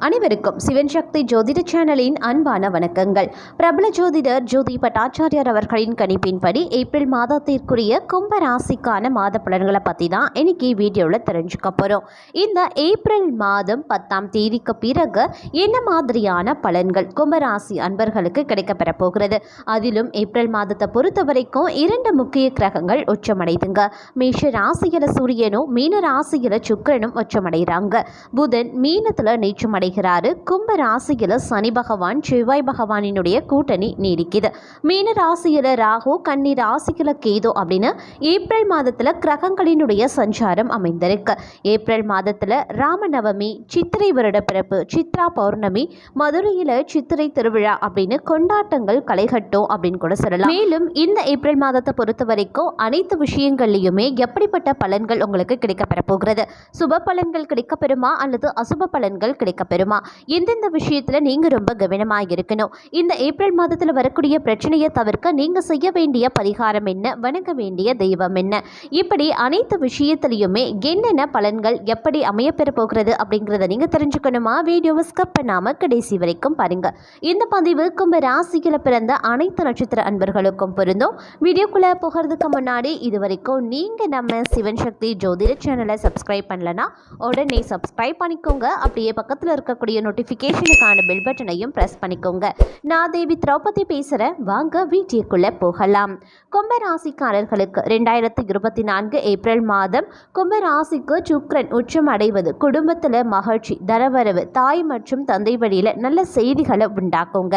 அனைவருக்கும் சிவன் சக்தி ஜோதிட சேனலின் அன்பான வணக்கங்கள். பிரபல ஜோதிடர் ஜோதி பட்டாச்சாரியார் அவர்களின் கணிப்பின்படி ஏப்ரல் மாதத்திற்குரிய கும்ப ராசிக்கான மாத பலன்களை பற்றி தான் இன்னைக்கு வீடியோவில் தெரிஞ்சுக்க போகிறோம். இந்த ஏப்ரல் மாதம் 10ஆம் தேதிக்கு பிறகு என்ன மாதிரியான பலன்கள் கும்பராசி அன்பர்களுக்கு கிடைக்கப்பெற போகிறது? அதிலும் ஏப்ரல் மாதத்தை பொறுத்த வரைக்கும் 2 முக்கிய கிரகங்கள் உச்சமடைதுங்க. மேஷ ராசியில சூரியனும் மீன ராசியில சுக்கிரனும் உச்சமடைகிறாங்க. புதன் மீனத்தில் நீச்சமடை கும்ப ராசியில சனி பகவான் செவ்வாய் பகவானினுடைய கூட்டணி நீடிக்குது. மீன ராசியில ராகு, கன்னி ராசியில கேது அப்படின்னு ஏப்ரல் மாதத்துல கிரகங்களினுடைய சஞ்சாரம் அமைந்திருக்கு. ஏப்ரல் மாதத்துல ராமநவமி, சித்திரை வருட பிறப்பு, சித்ரா பௌர்ணமி, மதுரையில சித்திரை திருவிழா அப்படின்னு கொண்டாட்டங்கள் களைகட்டும் அப்படின்னு கூட சொல்லலாம். மேலும் இந்த ஏப்ரல் மாதத்தை பொறுத்த வரைக்கும் அனைத்து விஷயங்கள்லையுமே எப்படிப்பட்ட பலன்கள் உங்களுக்கு கிடைக்கப்பெற போகிறது? சுப பலன்கள் கிடைக்கப்பெறுமா அல்லது அசுப பலன்கள் கிடைக்கப்பெறுமா? எந்தெந்த விஷயத்துல நீங்க ரொம்ப கவனமாக இருக்கணும்? இந்த ஏப்ரல் மாதத்துல வரக்கூடிய பிரச்சனையை தவிர்க்க நீங்க செய்ய வேண்டிய பரிகாரம் என்ன? வணங்க வேண்டிய தெய்வம் என்ன? இப்படி அனைத்து விஷயத்திலையுமே என்னென்ன பலன்கள் எப்படி அமையப்பெற போகிறது அப்படிங்கிறத நீங்க தெரிஞ்சுக்கணுமா? வீடியோவை ஸ்கிப் பண்ணாம கடைசி வரைக்கும் பாருங்க. இந்த பதிவு கும்ப ராசியில பிறந்த அனைத்து நட்சத்திர அன்பர்களுக்கும் பொருந்தும். வீடியோக்குள்ள போகிறதுக்கு முன்னாடி இது வரைக்கும் நீங்க நம்ம சிவன் சக்தி ஜோதிட சேனலை சப்ஸ்கிரைப் பண்ணலனா உடனே சப்ஸ்கிரைப் பண்ணிக்கோங்க. அப்படியே பக்கத்தில் இருக்கக்கூடிய நோட்டிஃபிகேஷனுக்கான பெல் பட்டனையும் பிரஸ் பண்ணிக்கோங்க. நான் தேவி திரௌபதி பேசுகிறேன். வாங்க வீடியோக்குள்ளே போகலாம். கும்பராசிக்காரர்களுக்கு 2024 ஏப்ரல் மாதம் கும்பராசிக்கு சுக்கிரன் உச்சம் அடைவது குடும்பத்தில் மகிழ்ச்சி, தனவரவு, தாய் மற்றும் தந்தை வழியில் நல்ல செய்திகளை உண்டாக்குங்க.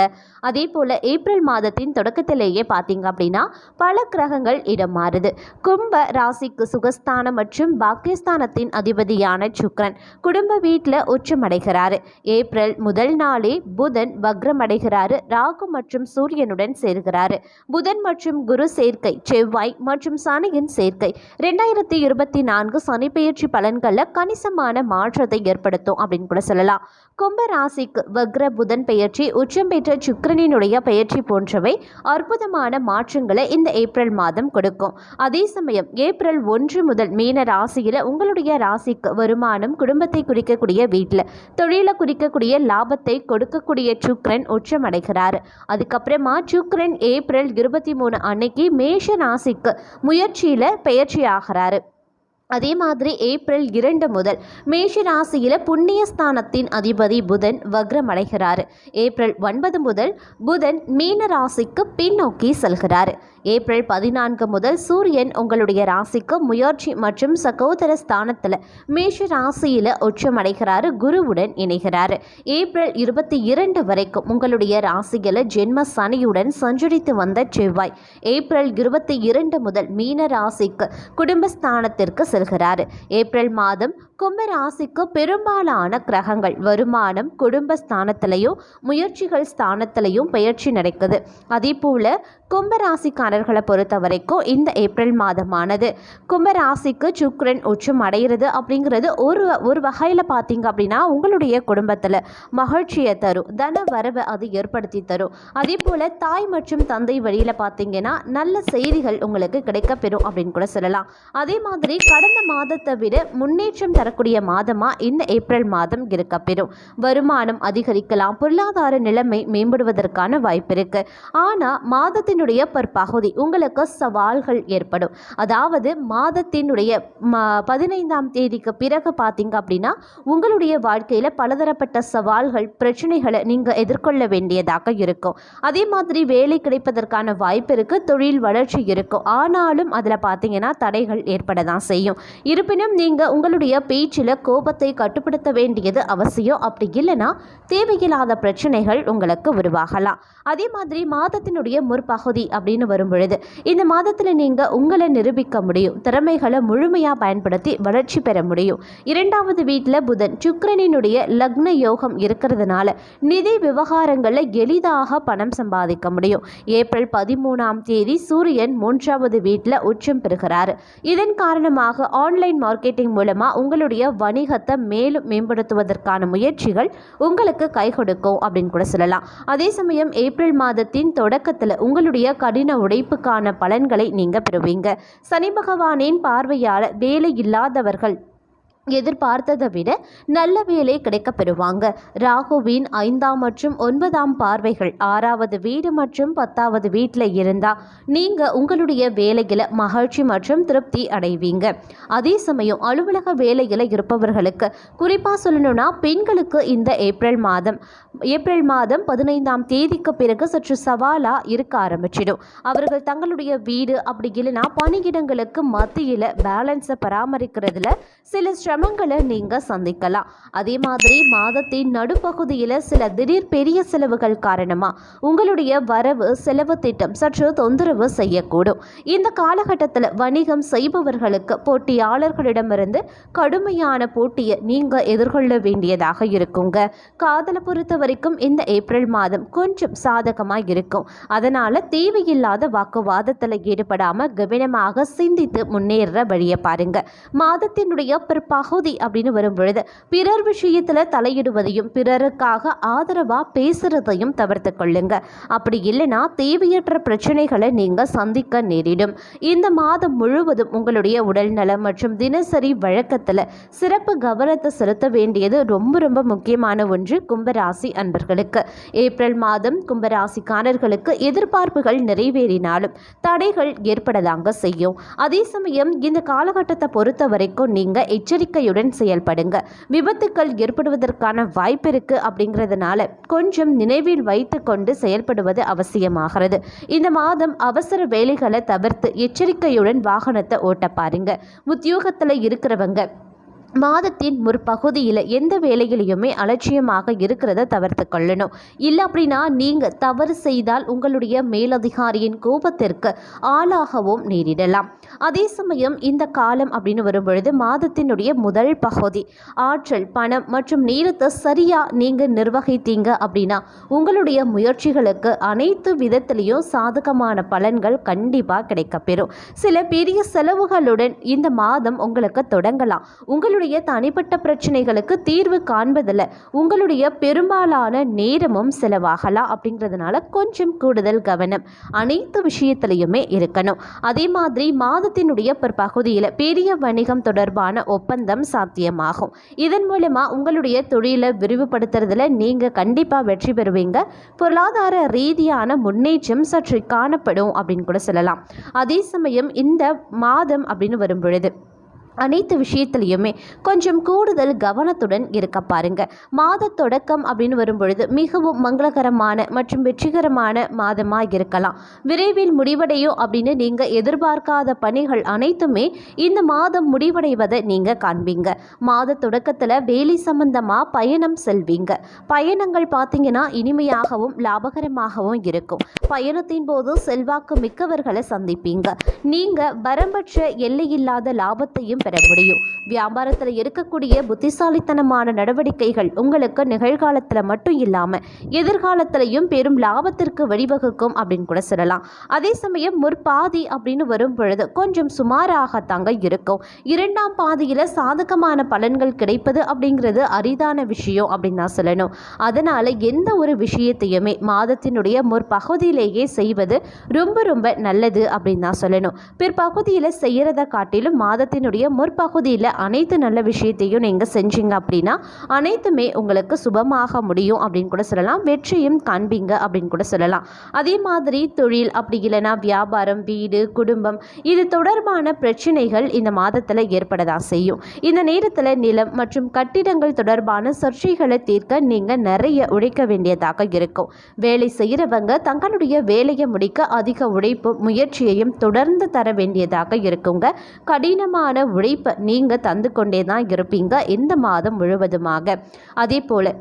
அதே போல் ஏப்ரல் மாதத்தின் தொடக்கத்திலேயே பார்த்தீங்க அப்படின்னா பல கிரகங்கள் இடம் மாறுது. கும்ப ராசிக்கு சுகஸ்தானம் மற்றும் பாக்கியஸ்தானத்தின் அதிபதியான சுக்கிரன் குடும்ப வீட்டில் உச்சமடைகிறாரு. ஏப்ரல் முதல் நாளே புதன் வக்ரமடைகிறாரு. ராகு மற்றும் சூரியனுடன் சேர்கிறாரு. புதன் மற்றும் குரு சேர்க்கை, செவ்வாய் மற்றும் சனியின் சேர்க்கை 2024 சனி பெயர்ச்சி பலன்களில் கணிசமான மாற்றத்தை ஏற்படுத்தும் அப்படின்னு கூட சொல்லலாம். கும்ப ராசிக்கு வக்ர புதன் பெயர்ச்சி, உச்சம் பெற்ற சுக்கிரனினுடைய பெயர்ச்சி போன்றவை அற்புதமான மாற்றங்களை இந்த ஏப்ரல் மாதம் கொடுக்கும். அதே சமயம் ஏப்ரல் 1 முதல் மீன ராசியில் உங்களுடைய ராசிக்கு வருமானம், குடும்பத்தை குறிக்கக்கூடிய வீட்டில் தொழிலை குறிக்கக்கூடிய லாபத்தை கொடுக்கக்கூடிய சுக்கிரன் உச்சமடைகிறார். அதுக்கப்புறமா சுக்கிரன் ஏப்ரல் 23 அன்னைக்கு மேஷ ராசிக்கு முயற்சியில் பெயர்ச்சி ஆகிறாரு. அதே மாதிரி ஏப்ரல் 2 முதல் மேஷ ராசியில் புண்ணியஸ்தானத்தின் அதிபதி புதன் வக்ரமடைகிறார். ஏப்ரல் 9 முதல் புதன் மீன ராசிக்கு பின்னோக்கி செல்கிறார். ஏப்ரல் 14 முதல் சூரியன் உங்களுடைய ராசிக்கு முயற்சி மற்றும் சகோதர ஸ்தானத்தில் மேஷ ராசியில் உச்சமடைகிறார், குருவுடன் இணைகிறார். ஏப்ரல் 22 வரைக்கும் உங்களுடைய ராசியில் ஜென்ம சனியுடன் சஞ்சரித்து வந்த செவ்வாய் ஏப்ரல் 22 முதல் மீன ராசிக்கு குடும்பஸ்தானத்திற்கு செல்கிறார். ஏப்ரல் மாதம் கும்ப ராசிக்கு பெரும்பாலான கிரகங்கள் வருமானம், குடும்ப ஸ்தானத்திலையும் முயற்சிகள் ஸ்தானத்திலையும் பெயர்ச்சி நடக்குது. அதே போல கும்பராசிக்காரர்களை பொறுத்த வரைக்கும் இந்த ஏப்ரல் மாதமானது கும்பராசிக்கு சுக்கிரன் உச்சம் அடைகிறது அப்படிங்கிறது ஒரு வகையில் பார்த்தீங்க அப்படின்னா உங்களுடைய குடும்பத்தில் மகிழ்ச்சியை தரும், தன வரவை அது ஏற்படுத்தி தரும். அதே போல் தாய் மற்றும் தந்தை வழியில் பார்த்தீங்கன்னா நல்ல செய்திகள் உங்களுக்கு கிடைக்கப்பெறும் அப்படின்னு கூட சொல்லலாம். அதே மாதிரி கடந்த மாதத்தை விட முன்னேற்றம் தரக்கூடிய மாதமாக இந்த ஏப்ரல் மாதம் இருக்கப்பெறும். வருமானம் அதிகரிக்கலாம், பொருளாதார நிலைமை மேம்படுவதற்கான வாய்ப்பு இருக்கு. ஆனால் மாதத்தினுடைய பகுதி உங்களுக்கு சவால்கள் ஏற்படும். அதாவது மாதத்தினுடைய 15ஆம் தேதிக்கு பிறகு பார்த்தீங்க அப்படின்னா உங்களுடைய வாழ்க்கையில் பலதரப்பட்ட சவால்கள், பிரச்சனைகளை நீங்கள் எதிர்கொள்ள வேண்டியதாக இருக்கும். அதே மாதிரி வேலை கிடைப்பதற்கான வாய்ப்பு இருக்கு, தொழில் வளர்ச்சி இருக்கும். ஆனாலும் அதில் பார்த்தீங்கன்னா தடைகள் ஏற்பட தான் செய்யும். இருப்பினும் நீங்கள் உங்களுடைய பேச்சில் கோபத்தை கட்டுப்படுத்த வேண்டியது அவசியம். அப்படி இல்லைன்னா தேவையில்லாத பிரச்சனைகள் உங்களுக்கு உருவாகலாம். அதே மாதிரி மாதத்தினுடைய முற்பகுதி அப்படின்னு வரும் பொழுது இந்த மாதத்தில் நீங்கள் உங்களை நிரூபிக்க முடியும், திறமைகளை முழுமையாக பயன்படுத்தி வளர்ச்சி பெற முடியும். 2வது வீட்டில் புதன் சுக்கிரனினுடைய லக்ன யோகம் இருக்கிறதுனால நிதி விவகாரங்களில் எளிதாக பணம் சம்பாதிக்க முடியும். ஏப்ரல் 13ஆம் தேதி சூரியன் 3வது வீட்டில் உச்சம் பெறுகிறார். இதன் காரணமாக ஆன்லைன் மார்க்கெட்டிங் மூலமாக உங்களுடைய வணிகத்தை மேலும் மேம்படுத்துவதற்கான முயற்சிகள் உங்களுக்கு கை கொடுக்கும் அப்படின்னு கூட சொல்லலாம். அதே சமயம் ஏப்ரல் மாதத்தின் தொடக்கத்தில் உங்களுடைய கடின உழைப்புக்கான பலன்களை நீங்கள் பெறுவீங்க. சனி பகவானின் பார்வையால் வேலை இல்லாதவர்கள் எதிர்பார்த்ததை விட நல்ல வேலை கிடைக்க பெறுவாங்க. ராகுவின் 5ஆம் மற்றும் 9ஆம் பார்வைகள் 6வது வீடு மற்றும் 10வது வீட்டில் இருந்தா நீங்க உங்களுடைய வேலையில மகிழ்ச்சி மற்றும் திருப்தி அடைவீங்க. அதே சமயம் அலுவலக வேலையில இருப்பவர்களுக்கு குறிப்பா சொல்லணும்னா பெண்களுக்கு இந்த ஏப்ரல் மாதம் 15ஆம் தேதிக்கு பிறகு சற்று சவாலா இருக்க ஆரம்பிச்சிடும். அவர்கள் தங்களுடைய வீடு அப்படி இல்லைன்னா பணியிடங்களுக்கு மத்தியில பேலன்ஸை பராமரிக்கிறதுல சில சிரமங்களை நீங்க சந்திக்கலாம். அதே மாதிரி மாதத்தின் நடுப்பகுதியில் சில திடீர் பெரிய செலவுகள் காரணமா உங்களுடைய வரவு செலவு திட்டம் சற்று தொந்தரவு செய்யக்கூடும். இந்த காலகட்டத்தில் வணிகம் செய்பவர்களுக்கு போட்டியாளர்களிடமிருந்து கடுமையான போட்டியை நீங்க எதிர்கொள்ள வேண்டியதாக இருக்குங்க. காதலை பொறுத்த வரைக்கும் இந்த ஏப்ரல் மாதம் கொஞ்சம் சாதகமாக இருக்கும். அதனால தேவையில்லாத வாக்குவாதத்தில் ஈடுபடாம கவனமாக சிந்தித்து முன்னேற வழியை பாருங்க. மாதத்தினுடைய பிற்பகுதி அப்படின்னு வரும் பொழுது பிறர் விஷயத்துல தலையிடுவதையும் பிறருக்காக ஆதரவா பேசுறதையும் தவிர்த்து கொள்ளுங்க. அப்படி இல்லைன்னா தேவையற்ற பிரச்சனைகளை நீங்க சந்திக்க நேரிடும். இந்த மாதம் முழுவதும் உங்களுடைய உடல் நலம் மற்றும் தினசரி வழக்கத்துல சிறப்பு கவனத்தை செலுத்த வேண்டியது ரொம்ப ரொம்ப முக்கியமான ஒன்று. கும்பராசி அன்பர்களுக்கு ஏப்ரல் மாதம் கும்பராசிக்காரர்களுக்கு எதிர்பார்ப்புகள் நிறைவேறினாலும் தடைகள் ஏற்படதாங்க செய்யும். அதே சமயம் இந்த காலகட்டத்தை பொறுத்த வரைக்கும் நீங்க எச்சரிக்கையுடன் செயல்படுங்க. விபத்துக்கள் ஏற்படுவதற்கான வாய்ப்பு இருக்கு. அப்படிங்கிறதுனால கொஞ்சம் நினைவில் வைத்து கொண்டு செயல்படுவது அவசியமாகிறது. இந்த மாதம் அவசர வேலைகளை தவிர்த்து எச்சரிக்கையுடன் வாகனத்தை ஓட்ட பாருங்க. உத்தியோகத்தில் இருக்கிறவங்க மாதத்தின் முற்பகுதியில் எந்த வேலைகளையுமே அலட்சியமாக இருக்கிறத தவிர்த்து கொள்ளணும். இல்லை அப்படின்னா நீங்கள் தவறு செய்தால் உங்களுடைய மேலதிகாரியின் கோபத்திற்கு ஆளாகவும் நேரிடலாம். அதே சமயம் இந்த காலம் அப்படின்னு வரும்பொழுது மாதத்தினுடைய முதல் பகுதி ஆற்றல், பணம் மற்றும் நேரத்தை சரியாக நீங்கள் நிர்வகித்தீங்க அப்படின்னா உங்களுடைய முயற்சிகளுக்கு அனைத்து விதத்திலையும் சாதகமான பலன்கள் கண்டிப்பாக கிடைக்கப்பெறும். சில பெரிய செலவுகளுடன் இந்த மாதம் உங்களுக்கு தொடங்கலாம். உங்களுடைய தனிப்பட்ட பிரச்சனைகளுக்கு தீர்வு காண்பதில் உங்களுடைய பெரும்பாலான நேரமும் செலவாகலாம். அப்படிங்கிறதுனால கொஞ்சம் கூடுதல் கவனம் அனைத்து விஷயத்திலையுமே இருக்கணும். அதே மாதிரி மாதத்தினுடைய பிற்பகுதியில் பெரிய வணிகம் தொடர்பான ஒப்பந்தம் சாத்தியமாகும். இதன் மூலமா உங்களுடைய தொழிலை விரிவுபடுத்துறதுல நீங்க கண்டிப்பா வெற்றி பெறுவீங்க. பொருளாதார ரீதியான முன்னேற்றம் சற்று காணப்படும் அப்படின்னு கூட சொல்லலாம். அதே சமயம் இந்த மாதம் அப்படின்னு வரும் பொழுது அனைத்து விஷயத்திலையுமே கொஞ்சம் கூடுதல் கவனத்துடன் இருக்க பாருங்க. மாத தொடக்கம் அப்படின்னு வரும்பொழுது மிகவும் மங்களகரமான மற்றும் வெற்றிகரமான மாதமாக இருக்கலாம். விரைவில் முடிவடையும் அப்படின்னு நீங்க எதிர்பார்க்காத பணிகள் அனைத்துமே இந்த மாதம் முடிவடைவதை நீங்க காண்பீங்க. மாத தொடக்கத்தில் வேலை சம்பந்தமா பயணம் செல்வீங்க. பயணங்கள் பார்த்தீங்கன்னா இனிமையாகவும் லாபகரமாகவும் இருக்கும். பயணத்தின் போது செல்வாக்கு மிக்கவர்களை சந்திப்பீங்க. நீங்க வரம்பற்ற எல்லையில்லாத லாபத்தையும் பெற முடியும். வியாபாரத்தில் இருக்கக்கூடிய புத்திசாலித்தனமான நடவடிக்கைகள் உங்களுக்கு நிகழ்காலத்தில் மட்டும் இல்லாமல் எதிர்காலத்திலையும் பெரும் லாபத்திற்கு வழிவகுக்கும் அப்படின்னு கூட சொல்லலாம். அதே சமயம் முற்பாதி அப்படின்னு வரும் பொழுது கொஞ்சம் சுமாராகத்தாங்க இருக்கும். 2ஆம் பாதியில் சாதகமான பலன்கள் கிடைப்பது அப்படிங்கிறது அரிதான விஷயம் அப்படின்னு தான் சொல்லணும். அதனால் எந்த ஒரு விஷயத்தையுமே மாதத்தினுடைய முற்பகுதியிலேயே செய்வது ரொம்ப ரொம்ப நல்லது அப்படின்னு தான் சொல்லணும். பிற்பகுதியில் செய்கிறத காட்டிலும் மாதத்தினுடைய முற்பகுதியில் அனைத்து நல்ல விஷயத்தையும் நீங்கள் செஞ்சீங்க அப்படின்னா அனைத்துமே உங்களுக்கு சுபமாக முடியும் அப்படின்னு கூட சொல்லலாம். வெற்றியும் காண்பீங்க அப்படின்னு கூட சொல்லலாம். அதே மாதிரி தொழில் அப்படி இல்லைன்னா வியாபாரம், வீடு, குடும்பம் இது தொடர்பான பிரச்சனைகள் இந்த மாதத்தில் ஏற்படதான் செய்யும். இந்த நேரத்தில் நிலம் மற்றும் கட்டிடங்கள் தொடர்பான சர்ச்சைகளை தீர்க்க நீங்கள் நிறைய உழைக்க வேண்டியதாக இருக்கும். வேலை செய்கிறவங்க தங்களுடைய வேலையை முடிக்க அதிக உழைப்பு முயற்சியையும் தொடர்ந்து தர வேண்டியதாக இருக்குங்க. கடினமான உழைப்பை நீங்கள் தந்து கொண்டே தான் இருப்பீங்க இந்த மாதம் முழுவதுமாக. அதே போல்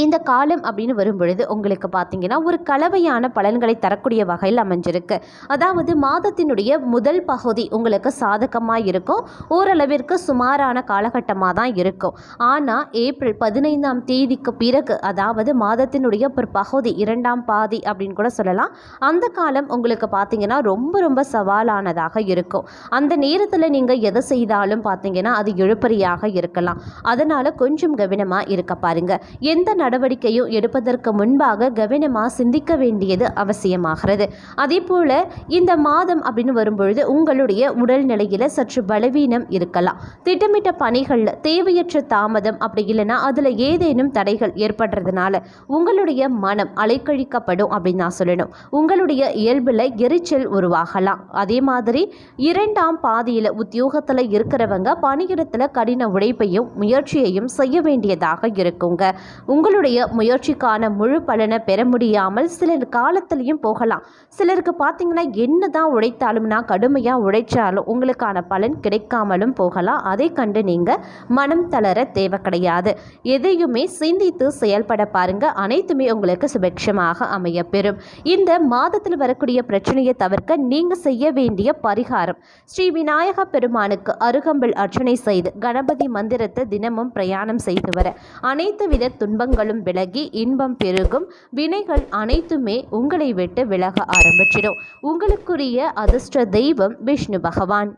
இந்த காலம் அப்படின்னு வரும் பொழுது உங்களுக்கு பார்த்தீங்கன்னா ஒரு கலவையான பலன்களை தரக்கூடிய வகையில் அமைஞ்சிருக்கு. அதாவது மாதத்தினுடைய முதல் பகுதி உங்களுக்கு சாதகமாக இருக்கும். ஓரளவிற்கு சுமாரான காலகட்டமாக தான் இருக்கும். ஆனால் ஏப்ரல் 15ஆம் தேதிக்கு பிறகு அதாவது மாதத்தினுடைய பிற்பகுதி 2ஆம் பாதி அப்படின்னு கூட சொல்லலாம். அந்த காலம் உங்களுக்கு பார்த்தீங்கன்னா ரொம்ப ரொம்ப சவாலானதாக இருக்கும். அந்த நேரத்தில் நீங்கள் எதை செய்தாலும் பார்த்தீங்கன்னா அது இழுபறியாக இருக்கலாம். அதனால் கொஞ்சம் கவனமாக இருக்க பாருங்க. எந்த நடவடிக்கையும் எடுப்பதற்கு முன்பாக கவனமாக சிந்திக்க வேண்டியது அவசியமாகிறது. அதே போல் இந்த மாதம் அப்படின்னு வரும்பொழுது உங்களுடைய உடல்நிலையில் சற்று பலவீனம் இருக்கலாம். திட்டமிட்ட பணிகளில் தேவையற்ற தாமதம் அப்படி இல்லைன்னா அதில் ஏதேனும் தடைகள் ஏற்படுறதுனால உங்களுடைய மனம் அலைக்கழிக்கப்படும் அப்படின்னு நான் சொல்லணும். உங்களுடைய இயல்பில் எரிச்சல் உருவாகலாம். அதே மாதிரி இரண்டாம் பாதியில் உத்தியோகத்தில் இருக்கிறவங்க பணியிடத்தில் கடின உழைப்பையும் முயற்சியையும் செய்ய வேண்டியதாக இருக்குங்க. உங்களுடைய முயற்சிக்கான முழு பலனை பெற முடியாமல் சிலர் காலத்திலையும் போகலாம். சிலருக்கு பார்த்தீங்கன்னா என்னதான் உழைத்தாலும்னா கடுமையாக உழைச்சாலும் உங்களுக்கான பலன் கிடைக்காமலும் போகலாம். அதை கண்டு நீங்கள் மனம் தளர தேவை கிடையாது. எதையுமே சிந்தித்து செயல்பட பாருங்க. அனைத்துமே உங்களுக்கு சுபட்சமாக அமையப்பெறும். இந்த மாதத்தில் வரக்கூடிய பிரச்சனையை தவிர்க்க நீங்கள் செய்ய வேண்டிய பரிகாரம், ஸ்ரீ விநாயக பெருமானுக்கு அருகம்பில் அர்ச்சனை செய்து கணபதி மந்திரத்தை தினமும் பிரயாணம் செய்து வர அனைத்து வித துன்பங்களும் விலகி இன்பம் பெருகும். வினைகள் அனைத்துமே உங்களை விட்டு விலக ஆரம்பிச்சிடும். உங்களுக்குரிய அதிர்ஷ்ட தெய்வம் விஷ்ணு பகவான்.